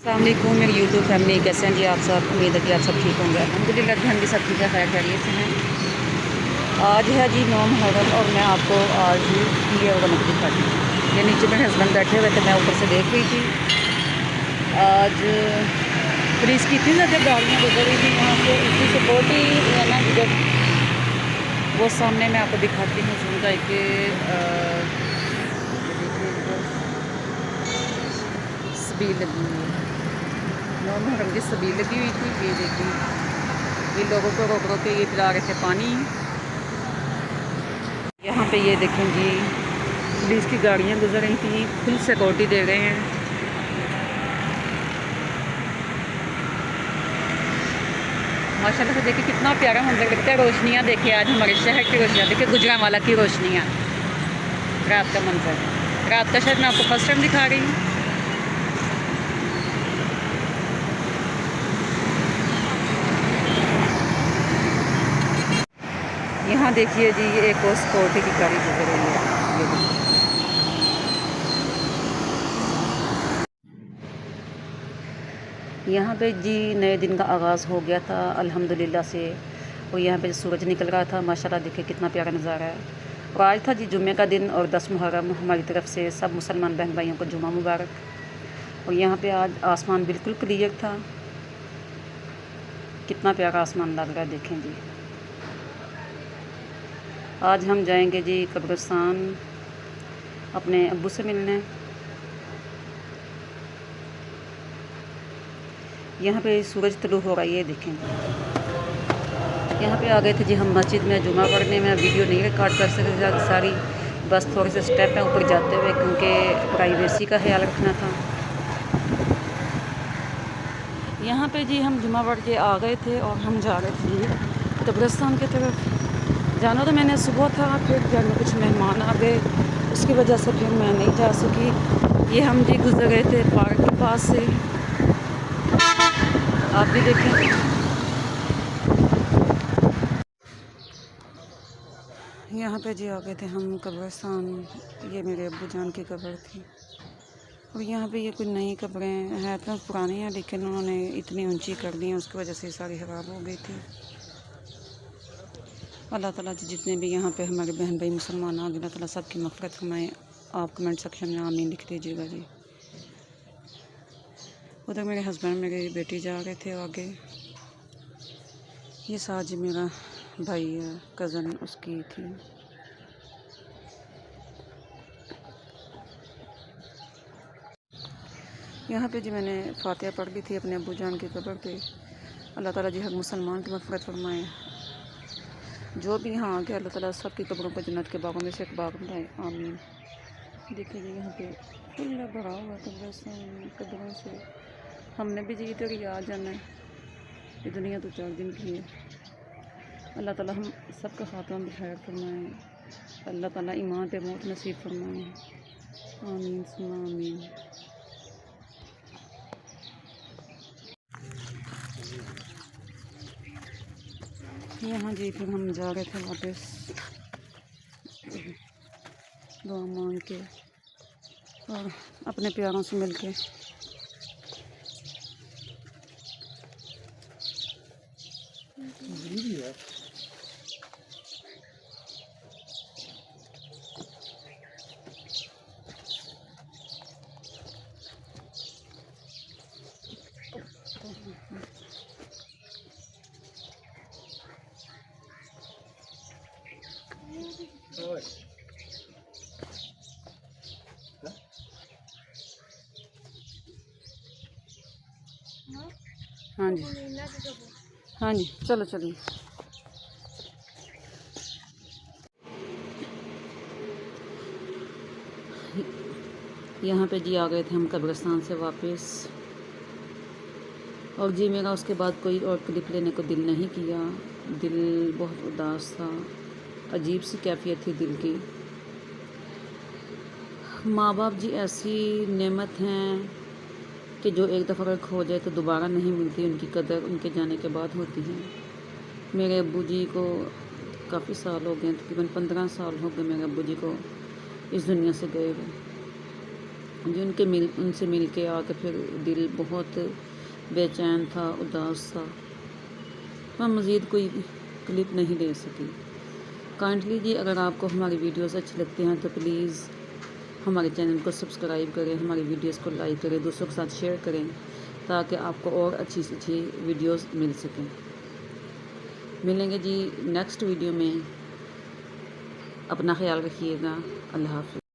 अस्सलामुअलैकुम मेरी YouTube family, कैसे हैं जी आप सब। उम्मीद है कि आप सब ठीक होंगे। अल्हम्दुलिल्लाह हम भी सब ठीक है, खैर खैरियत से हैं। आज है जी 9 मुहर्रम और मैं आपको आज ये रौनक दिखाती हूँ। ये नीचे मेरे हस्बैंड बैठे हुए थे, मैं ऊपर से देख रही थी। आज पुलिस की इतनी ज़्यादा गाड़ियाँ गुजर रही थी यहाँ से, इतनी सपोर्ट ही है ना गुजर। वो सामने मैं आपको दिखाती हूँ जूम करके। सबील लगी हुई है, 9 मुहर्रम की सबील लगी हुई थी। ये देखिए, ये लोगों को रोक रोक के ये पिला रहे थे पानी। यहाँ पे ये देखें जी, पुलिस की गाड़ियाँ गुजर रही थी, फुल सिक्योरिटी दे रहे हैं। माशाल्लाह से देखिए कितना प्यारा मंजर लगता है। रोशनियाँ देखिए, आज हमारे शहर की रोशनियाँ देखिए, गुजरांवाला की रोशनियाँ, रात का मंजर। रात का शायद मैं आपको फर्स्ट टाइम दिखा रही हूँ। यहाँ देखिए जी, ये एक और सिक्योरिटी की गाड़ी गुजर रही है। ये देखिए, यहाँ पे जी नए दिन का आगाज़ हो गया था अल्हम्दुलिल्लाह से। और यहाँ पे सूरज निकल रहा था, माशाल्लाह देखिए कितना प्यारा नज़ारा है। और आज था जी जुम्मे का दिन और 10 मुहर्रम। हमारी तरफ से सब मुसलमान बहन भाइयों को जुम्मा मुबारक। और यहाँ पे आज आसमान बिल्कुल क्लियर था, कितना प्यारा आसमान लग रहा है देखें जी। आज हम जाएंगे जी कब्रिस्तान अपने अब्बू से मिलने। यहाँ पे सूरज तुलू हो रहा है, ये देखें। यहाँ पे आ गए थे जी हम मस्जिद में जुमा पढ़ने में। वीडियो नहीं रिकॉर्ड कर सकते सारी, बस थोड़े से स्टेप हैं ऊपर जाते हुए, क्योंकि प्राइवेसी का ख्याल रखना था। यहाँ पे जी हम जुमा पढ़ के आ गए थे और हम जा रहे थे कब्रिस्तान की तरफ। जाना तो मैंने सुबह था, फिर घर में कुछ मेहमान आ गए, उसकी वजह से फिर मैं नहीं जा सकी। ये हम जी गुजर गए थे पार्क के पास से, आप भी देखें। यहाँ पे जी आ गए थे हम कब्रिस्तान। ये मेरे अब्बू जान की कब्र थी। और यहाँ पे ये कुछ नई कब्रें हैं, तो पुरानी हैं, लेकिन उन्होंने इतनी ऊंची कर दी हैं, उसकी वजह से सारी ख़राब हो गई थी। अल्लाह ताला जी जितने भी यहाँ पे हमारे बहन भाई मुसलमान आ गए, अल्लाह ताला सबकी मग़फ़िरत फरमाए। आप कमेंट सेक्शन में आमीन लिख दीजिएगा जी। उधर मेरे हस्बैंड मेरी बेटी जा रहे थे आगे। ये साथ जी मेरा भाई है, कज़न उसकी थी। यहाँ पे जी मैंने फातिहा पढ़ ली थी अपने अब्बू जान की कब्र पे। अल्लाह ताला जी हर मुसलमान की मग़फ़िरत फरमाए। जो भी यहाँ आ गया, अल्लाह ताला सब की कब्रों को जन्नत के बागों में से एक बाग बनाए, आमीन। देखिए जी यहाँ पे फुल भरा हुआ कब्रों से। हमने भी जी इधर ही आ जाना है, ये दुनिया तो 4 दिन की है। अल्लाह ताला हम सब का खात्मा बखैर फरमाए। अल्लाह ताला ईमान पे मौत नसीब फरमाए, आमीन सुम्मा आमीन। यहाँ जी फिर हम जा रहे थे वापस दुआ मांग के और अपने प्यारों से मिल के। हाँ जी, हाँ जी, चलो चलिए। यहाँ पे जी आ गए थे हम कब्रिस्तान से वापस। और जी मेरा उसके बाद कोई और क्लिप लेने को दिल नहीं किया। दिल बहुत उदास था, अजीब सी कैफियत थी दिल की। माँ बाप जी ऐसी नेमत हैं कि जो एक दफ़ा अगर खो जाए तो दोबारा नहीं मिलती। उनकी कदर उनके जाने के बाद होती है। मेरे अब्बू जी को काफ़ी साल हो गए, तकरीबन 15 साल हो गए मेरे अब्बू जी को इस दुनिया से गए हुए। जी उनसे मिल के आके फिर दिल बहुत बेचैन था, उदास था। मैं मज़ीद कोई क्लिप नहीं दे सकी। काइंडली जी अगर आपको हमारी वीडियोस अच्छी लगती हैं तो प्लीज़ हमारे चैनल को सब्सक्राइब करें, हमारी वीडियोस को लाइक करें, दूसरों के साथ शेयर करें ताकि आपको और अच्छी से अच्छी वीडियोस मिल सकें। मिलेंगे जी नेक्स्ट वीडियो में। अपना ख्याल रखिएगा। अल्लाह हाफ़िज़।